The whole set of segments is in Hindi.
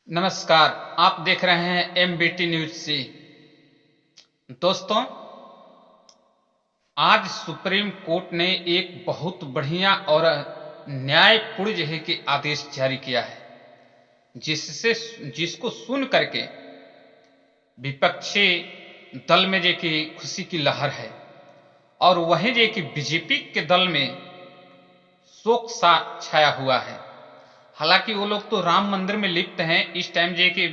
नमस्कार। आप देख रहे हैं एमबीटी न्यूज सी। दोस्तों, आज सुप्रीम कोर्ट ने एक बहुत बढ़िया और न्यायपूर्ण जो है कि आदेश जारी किया है, जिसको सुन करके विपक्षी दल में जो कि खुशी की लहर है और वहीं जो कि बीजेपी के दल में शोक सा छाया हुआ है। हालांकि वो लोग तो राम मंदिर में लिप्त हैं। इस टाइम जो कि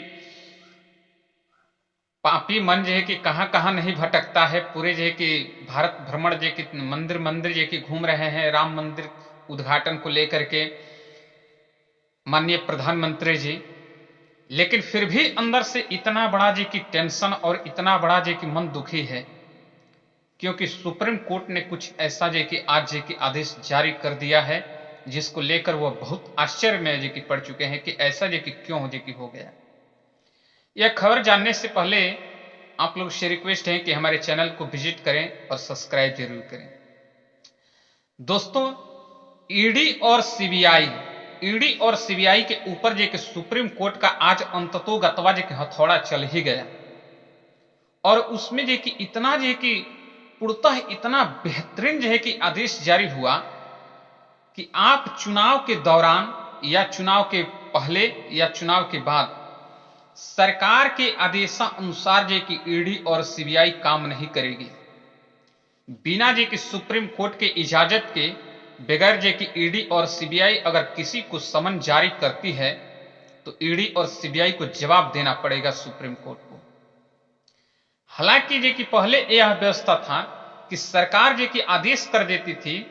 पापी मन जो है कि कहां कहां नहीं भटकता है, पूरे जो है कि भारत भ्रमण जो कि मंदिर मंदिर जो कि घूम रहे हैं राम मंदिर उद्घाटन को लेकर के माननीय प्रधानमंत्री जी। लेकिन फिर भी अंदर से इतना बड़ा जी की टेंशन और इतना बड़ा जी की मन दुखी है, क्योंकि सुप्रीम कोर्ट ने कुछ ऐसा जो कि आज जी की आदेश जारी कर दिया है, जिसको लेकर वह बहुत आश्चर्य में जी की पड़ चुके हैं कि ऐसा जी की क्यों जी की हो गया। यह खबर जानने से पहले आप लोग से रिक्वेस्ट है कि हमारे चैनल को विजिट करें और सब्सक्राइब जरूर करें। दोस्तों, ईडी और सीबीआई के ऊपर जो कि सुप्रीम कोर्ट का आज अंततोगत्वा जो कि हथौड़ा चल ही गया, और उसमें जो कि इतना जो कि पूर्णतः इतना बेहतरीन जो है कि आदेश जारी हुआ कि आप चुनाव के दौरान या चुनाव के पहले या चुनाव के बाद सरकार के आदेशानुसार जे कि ईडी और सीबीआई काम नहीं करेगी। बिना जे कि सुप्रीम कोर्ट के इजाजत के बगैर जे कि ईडी और सीबीआई अगर किसी को समन जारी करती है तो ईडी और सीबीआई को जवाब देना पड़ेगा सुप्रीम कोर्ट को। हालांकि जे कि पहले यह व्यवस्था था कि सरकार जे कि आदेश कर देती थी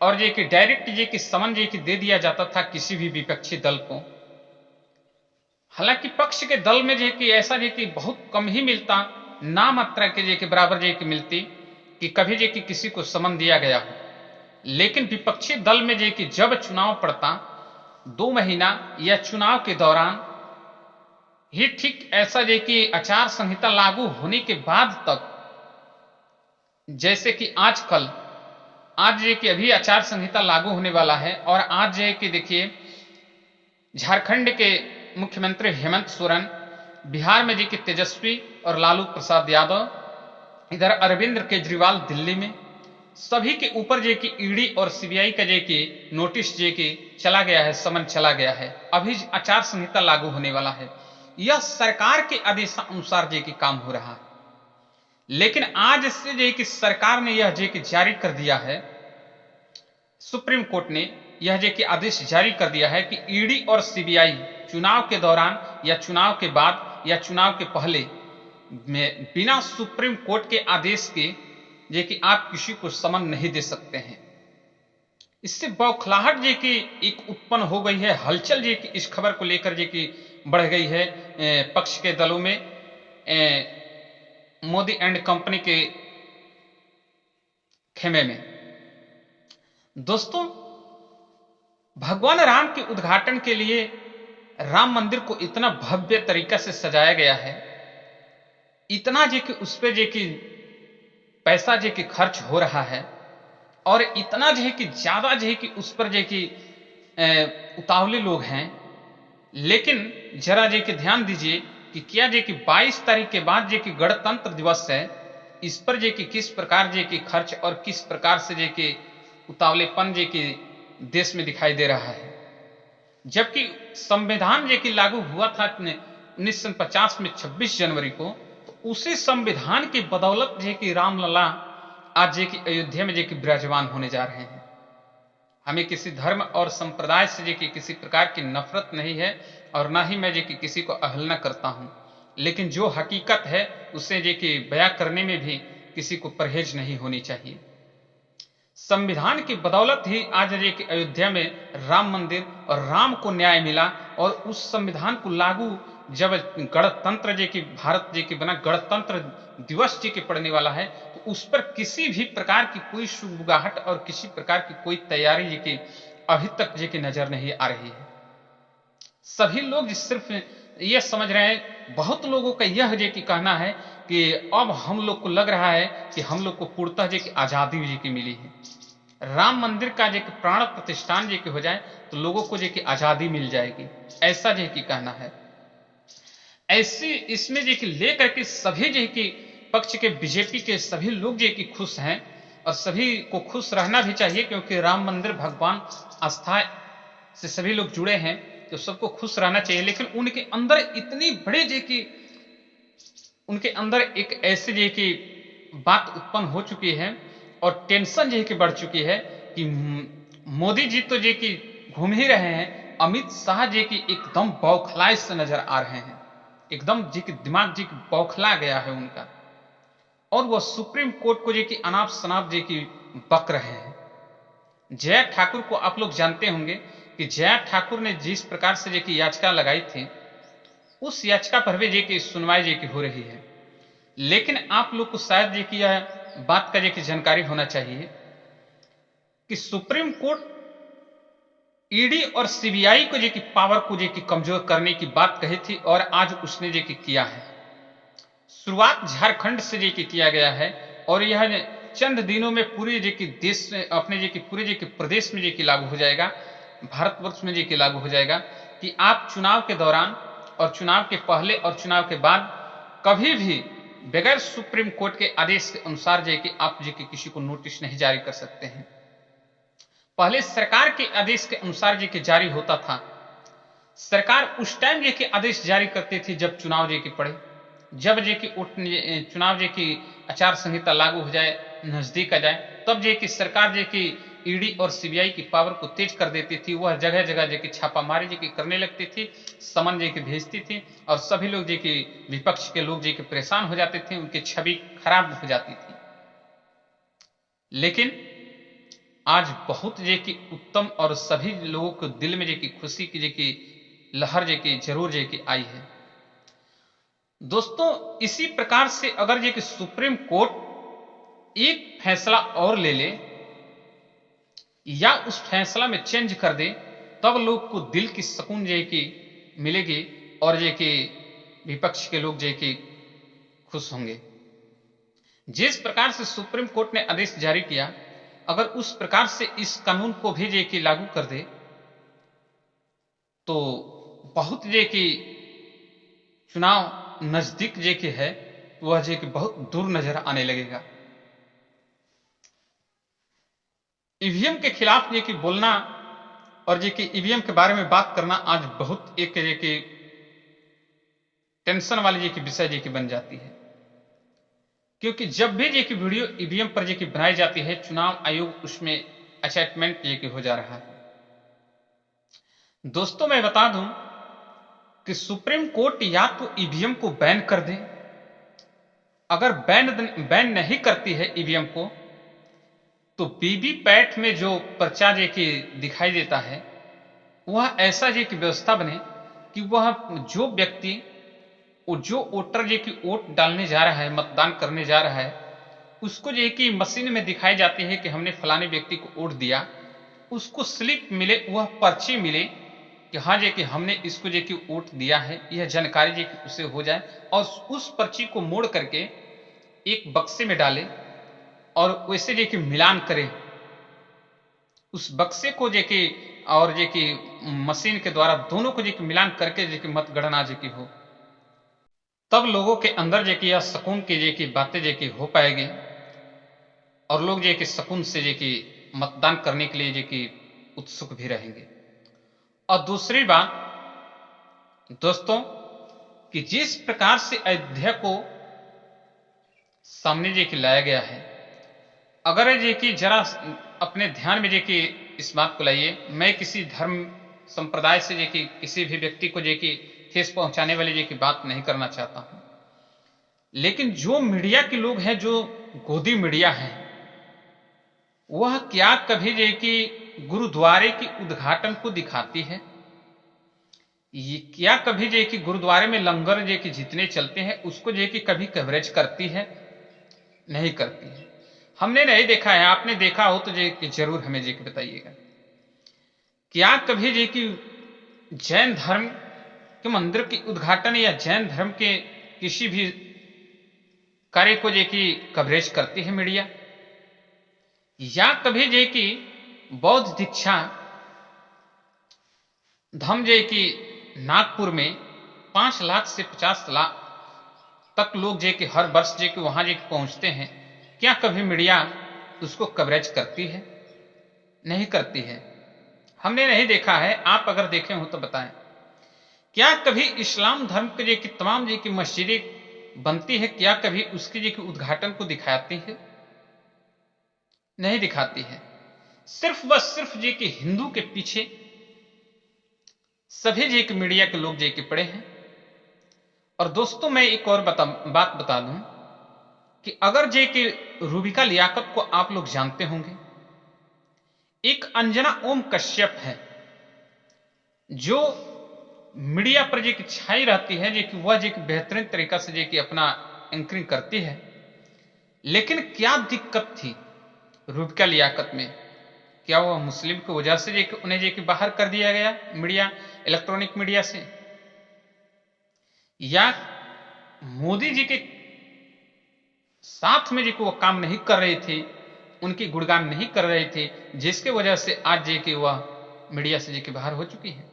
और जे कि डायरेक्ट जे कि समन जे कि दे दिया जाता था किसी भी विपक्षी दल को। हालांकि पक्ष के दल में जो कि ऐसा जो कि बहुत कम ही मिलता, ना मात्रा के जो कि बराबर जो कि मिलती कि कभी जो कि किसी को समन दिया गया हो। लेकिन विपक्षी दल में जो कि जब चुनाव पड़ता 2 महीना या चुनाव के दौरान ही ठीक ऐसा जो कि आचार संहिता लागू होने के बाद तक, जैसे कि आज जो कि अभी आचार संहिता लागू होने वाला है और आज जो कि देखिए झारखंड के मुख्यमंत्री हेमंत सोरेन, बिहार में जी के तेजस्वी और लालू प्रसाद यादव, इधर अरविंद केजरीवाल दिल्ली में, सभी के ऊपर जे कि ईडी और सीबीआई का जे कि नोटिस जे कि चला गया है, समन चला गया है। अभी आचार संहिता लागू होने वाला है। यह सरकार के आदेशानुसार जे कि काम हो रहा है। लेकिन आज से जे कि सरकार ने यह जे कि जारी कर दिया है, सुप्रीम कोर्ट ने यह जे कि आदेश जारी कर दिया है कि ईडी और सीबीआई चुनाव के दौरान या चुनाव के बाद या चुनाव के पहले में बिना सुप्रीम कोर्ट के आदेश के जे कि आप किसी को समन नहीं दे सकते हैं। इससे बौखलाहट जे कि एक उत्पन्न हो गई है, हलचल जे कि इस खबर को लेकर जे कि बढ़ गई है पक्ष के दलों में, मोदी एंड कंपनी के खेमे में। दोस्तों, भगवान राम के उद्घाटन के लिए राम मंदिर को इतना भव्य तरीका से सजाया गया है, इतना जे कि उस पर जे कि पैसा जे कि खर्च हो रहा है और इतना जे कि ज्यादा जे कि उस पर जे कि उतावले लोग हैं। लेकिन जरा जे कि ध्यान दीजिए कि क्या जे कि 22 तारीख के बाद जे कि गणतंत्र दिवस है, इस पर जे कि किस प्रकार जे कि खर्च और किस प्रकार से जे कि उतावलेपन जे कि देश में दिखाई दे रहा है। जबकि संविधान जे कि लागू हुआ था 1950 में 26 जनवरी को, तो उसी संविधान की बदौलत जे कि रामलला आज जे कि अयोध्या में जे कि विराजमान होने जा रहे हैं। हमें किसी धर्म और संप्रदाय से जे कि किसी प्रकार की नफरत नहीं है और ना ही मैं जे कि किसी को अवहेलना करता हूं, लेकिन जो हकीकत है उसे जे कि बयां करने में भी किसी को परहेज नहीं होनी चाहिए। संविधान की बदौलत ही आज जे कि अयोध्या में राम मंदिर और राम को न्याय मिला, और उस संविधान को लागू जब गणतंत्र जे कि भारत जे कि बना, गणतंत्र दिवस जे कि पड़ने वाला है, तो उस पर किसी भी प्रकार की कोई शुभगाहट और किसी प्रकार की कोई तैयारी जे कि अभी तक जे कि नजर नहीं आ रही है। सभी लोग सिर्फ यह समझ रहे हैं, बहुत लोगों का यह जे कि कहना है कि अब हम लोग को लग रहा है कि हम लोग को पूर्णतः जे कि आजादी जे कि मिली है। राम मंदिर का जे कि प्राण प्रतिष्ठान जे कि हो जाए तो लोगों को जे कि आजादी मिल जाएगी, ऐसा जे कि कहना है। ऐसी इसमें जे कि लेकर के सभी जे कि पक्ष के बीजेपी के सभी लोग जे कि खुश हैं, और सभी को खुश रहना भी चाहिए, क्योंकि राम मंदिर भगवान आस्था से सभी लोग जुड़े हैं, तो सबको खुश रहना चाहिए। लेकिन उनके अंदर इतनी बड़े जे कि उनके अंदर एक ऐसी जे कि बात उत्पन्न हो चुकी है और टेंशन जे कि बढ़ चुकी है कि मोदी जी तो जे कि घूम ही रहे हैं, अमित शाह जी की एकदम बौखलाए से नजर आ रहे हैं, एकदम जी की दिमाग जी की बौखला गया है उनका, और वह सुप्रीम कोर्ट को जी की अनाप शनाप जी की बक रहे हैं। जया ठाकुर को आप लोग जानते होंगे कि जया ठाकुर ने जिस प्रकार से जी की याचिका लगाई थी, उस याचिका पर भी जी की सुनवाई जी की हो रही है। लेकिन आप लोग को शायद जी की यह बात का जी की जानकारी होना चाहिए कि सुप्रीम कोर्ट ईडी और सीबीआई को जी की पावर को जी की कमजोर करने की बात कही थी, और आज उसने जी की किया है। शुरुआत झारखंड से जी की किया गया है, और यह चंद दिनों में पूरे जी की देश अपने जी की पूरे जी के प्रदेश में जी की लागू हो जाएगा, भारतवर्ष में जी की लागू हो जाएगा कि आप चुनाव के दौरान और चुनाव के पहले और चुनाव के बाद कभी भी बगैर सुप्रीम कोर्ट के आदेश के अनुसार जी की आप जी की किसी को नोटिस नहीं जारी कर सकते हैं। पहले सरकार के आदेश के अनुसार जी के जारी होता था। सरकार उस टाइम जी के आदेश जारी करती थी जब चुनाव जी की पड़े, जब जी की चुनाव जी की आचार संहिता लागू हो जाए, नजदीक आ जाए, तब जी की सरकार जी की ईडी और सीबीआई की पावर को तेज कर देती थी। वह जगह जगह जी की छापामारी जी की करने लगती थी, समन जी की भेजती थी, और सभी लोग जी की विपक्ष के लोग जी के परेशान हो जाते थे, उनकी छवि खराब हो जाती थी। लेकिन आज बहुत जे की उत्तम और सभी लोगों को दिल में जे की खुशी की जे की लहर जे की जरूर जे की आई है। दोस्तों, इसी प्रकार से अगर जे कि सुप्रीम कोर्ट एक फैसला और ले ले या उस फैसला में चेंज कर दे, तब लोग को दिल की सुकून जे की मिलेगी, और जे कि विपक्ष के लोग जे कि खुश होंगे। जिस प्रकार से सुप्रीम कोर्ट ने आदेश जारी किया, अगर उस प्रकार से इस कानून को भी जे कि लागू कर दे, तो बहुत जे कि चुनाव नजदीक जे कि है, वह जे कि बहुत दूर नजर आने लगेगा। ईवीएम के खिलाफ जे कि बोलना और जे कि ईवीएम के बारे में बात करना आज बहुत एक जे कि टेंशन वाली जे कि विषय जे कि बन जाती है, क्योंकि जब भी जे कि वीडियो ईवीएम पर जे कि बनाई जाती है, चुनाव आयोग उसमें अटैचमेंट जे कि हो जा रहा है। दोस्तों, मैं बता दूं कि सुप्रीम कोर्ट या तो ईवीएम को बैन कर दे, अगर बैन नहीं करती है ईवीएम को, तो वीवीपैट में जो पर्चा जे कि दिखाई देता है, वह ऐसा जे कि व्यवस्था बने कि वह जो व्यक्ति जो वोटर जे कि वोट डालने जा रहा है, मतदान करने जा रहा है, उसको जे कि मशीन में दिखाई जाती है कि हमने फलाने व्यक्ति को वोट दिया, उसको स्लिप मिले, वह पर्ची मिले कि हाँ जे कि हमने इसको जे कि वोट दिया है, यह जानकारी जे कि उसे हो जाए, और उस पर्ची को मोड़ करके एक बक्से में डाले और वैसे जे कि मिलान करे, उस बक्से को जे कि और जे कि मशीन के द्वारा दोनों को जे कि मिलान करके जे कि मतगणना जे कि हो, तब लोगों के अंदर जे कि यह सुकून की जे कि बातें जे कि हो पाएगी, और लोग जे कि सुकून से जे कि मतदान करने के लिए जे कि उत्सुक भी रहेंगे। और दूसरी बात दोस्तों, कि जिस प्रकार से अयोध्या को सामने जे कि लाया गया है, अगर जे कि जरा अपने ध्यान में जे कि इस बात को लाइए, मैं किसी धर्म संप्रदाय से जे कि किसी भी व्यक्ति को जे कि ठेस पहुंचाने वाली जे कि बात नहीं करना चाहता हूं, लेकिन जो मीडिया के लोग हैं, जो गोदी मीडिया है, वह क्या कभी जे कि गुरुद्वारे की उद्घाटन को दिखाती है? ये क्या कभी जे कि गुरुद्वारे में लंगर जे कि जितने चलते हैं उसको जे कि कभी कवरेज करती है? नहीं करती है। हमने नहीं देखा है, आपने देखा हो तो जे कि जरूर हमें जे कि बताइएगा। क्या कभी जे कि जैन धर्म के मंदिर की उद्घाटन या जैन धर्म के किसी भी कार्य को जे कि कवरेज करती है मीडिया? या कभी जे कि बौद्ध दीक्षा धम जे कि नागपुर में 5 लाख से 50 लाख तक लोग जे कि हर वर्ष जे कि वहां जे पहुंचते हैं, क्या कभी मीडिया उसको कवरेज करती है? नहीं करती है। हमने नहीं देखा है, आप अगर देखे हो तो बताएं। क्या कभी इस्लाम धर्म के जे कि तमाम जे कि मस्जिदें बनती है, क्या कभी उसके जे कि उद्घाटन को दिखाती है? नहीं दिखाती है। सिर्फ बस सिर्फ जे कि हिंदू के पीछे सभी जे कि मीडिया के लोग जे कि पड़े हैं। और दोस्तों मैं एक और बात बता दूं कि अगर जे कि रूबिका लियाकत को आप लोग जानते होंगे, एक अंजना ओम कश्यप है जो मीडिया पर जे कि छाई रहती है, जे कि वह जे कि बेहतरीन तरीका से जे कि अपना एंकरिंग करती है। लेकिन क्या दिक्कत थी रूबिका लियाकत में? क्या वह मुस्लिम की वजह से जे कि उन्हें जे कि बाहर कर दिया गया मीडिया, इलेक्ट्रॉनिक मीडिया से? या मोदी जी के साथ में जे कि वो काम नहीं कर रहे थे, उनकी गुणगान नहीं कर रहे थे, जिसके वजह से आज जे कि वह मीडिया से जे कि बाहर हो चुकी है?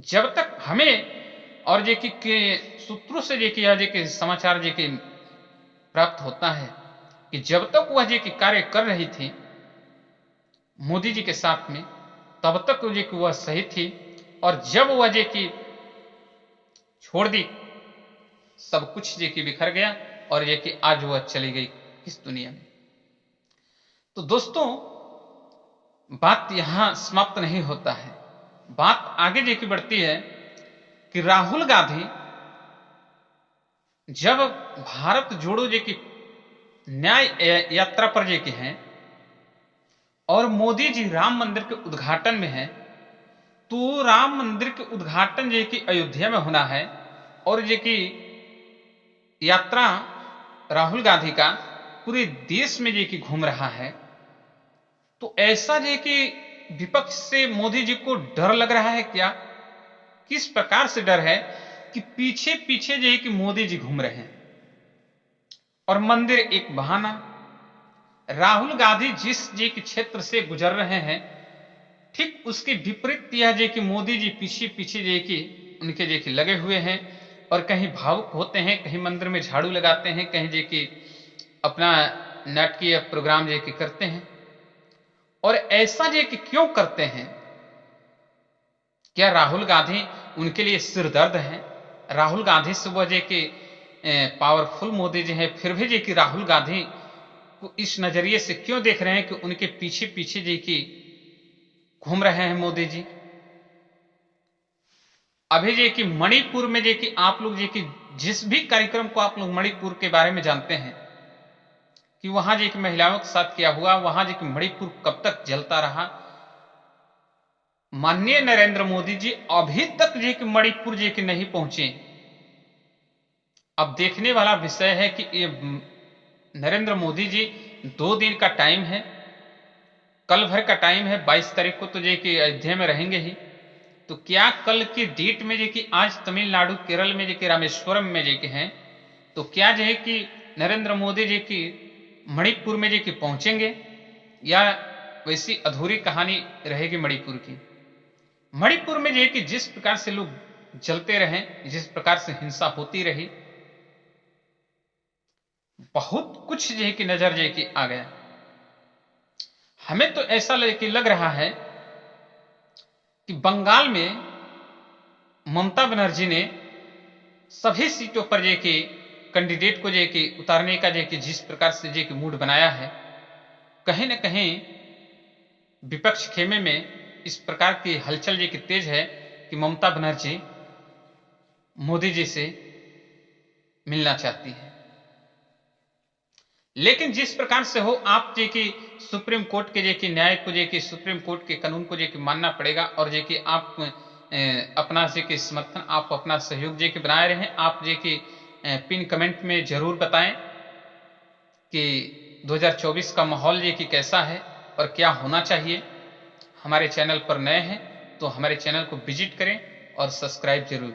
जब तक हमें और जे कि सूत्रों से जे कि यह जे कि समाचार जे कि प्राप्त होता है कि जब तक वह जे कि कार्य कर रही थी मोदी जी के साथ में, तब तक जे कि वह सही थी। और जब वह जे कि छोड़ दी, सब कुछ जे कि बिखर गया और ये कि आज वह चली गई इस दुनिया में। तो दोस्तों बात यहां समाप्त नहीं होता है, बात आगे जे कि बढ़ती है कि राहुल गांधी जब भारत जोड़ो जे कि न्याय यात्रा पर जे कि हैं और मोदी जी राम मंदिर के उद्घाटन में हैं, तो राम मंदिर के उद्घाटन जे कि अयोध्या में होना है और जे कि यात्रा राहुल गांधी का पूरे देश में जे कि घूम रहा है, तो ऐसा जे कि विपक्ष से मोदी जी को डर लग रहा है क्या? किस प्रकार से डर है कि पीछे पीछे जे कि मोदी जी घूम रहे हैं और मंदिर एक बहाना। राहुल गांधी जिस जे कि क्षेत्र से गुजर रहे हैं, ठीक उसके विपरीत यह जे कि मोदी जी पीछे पीछे जे कि उनके जे कि लगे हुए हैं और कहीं भावुक होते हैं, कहीं मंदिर में झाड़ू लगाते हैं, कहीं जे कि अपना नाटकीय प्रोग्राम जे कि करते हैं। और ऐसा जे कि क्यों करते हैं? क्या राहुल गांधी उनके लिए सिरदर्द है? राहुल गांधी से वह जे कि पावरफुल मोदी जी हैं, फिर भी जे कि राहुल गांधी को इस नजरिए से क्यों देख रहे हैं कि उनके पीछे पीछे जे कि घूम रहे हैं मोदी जी? अभी जे कि मणिपुर में जे कि आप लोग जे कि जिस भी कार्यक्रम को आप लोग मणिपुर के बारे में जानते हैं कि वहां जे कि महिलाओं के साथ क्या हुआ, वहां जे कि मणिपुर कब तक जलता रहा, माननीय नरेंद्र मोदी जी अभी तक जे कि मणिपुर जे कि नहीं पहुंचे। अब देखने वाला विषय है कि ये नरेंद्र मोदी जी 2 दिन का टाइम है, कल भर का टाइम है, 22 तारीख को तो जे कि अयोध्या में रहेंगे ही। तो क्या कल की डेट में जे कि आज तमिलनाडु केरल में जे कि रामेश्वरम में जे कि हैं, तो क्या जे कि नरेंद्र मोदी जी की मणिपुर में जे कि पहुंचेंगे या वैसी अधूरी कहानी रहेगी मणिपुर की? मणिपुर में जे कि जिस प्रकार से लोग जलते रहे, जिस प्रकार से हिंसा होती रही, बहुत कुछ जे कि नजर जे कि आ गया। हमें तो ऐसा लग रहा है कि बंगाल में ममता बनर्जी ने सभी सीटों पर जे कि कैंडिडेट को जे कि उतारने का जे कि जिस प्रकार से जे कि मूड बनाया है, कहीं न कहीं विपक्ष खेमे में इस प्रकार की हलचल जे कि तेज है कि ममता बनर्जी मोदी जी से मिलना चाहती है। लेकिन जिस प्रकार से हो, आप जे कि सुप्रीम कोर्ट के जे कि न्याय को जे कि सुप्रीम कोर्ट के कानून को जे कि मानना पड़ेगा और जे कि आप अपना जे कि समर्थन, आप अपना सहयोग जे कि बनाए रहें। आप जे कि पिन कमेंट में जरूर बताएं कि 2024 का माहौल जे कि कैसा है और क्या होना चाहिए। हमारे चैनल पर नए हैं तो हमारे चैनल को विजिट करें और सब्सक्राइब जरूर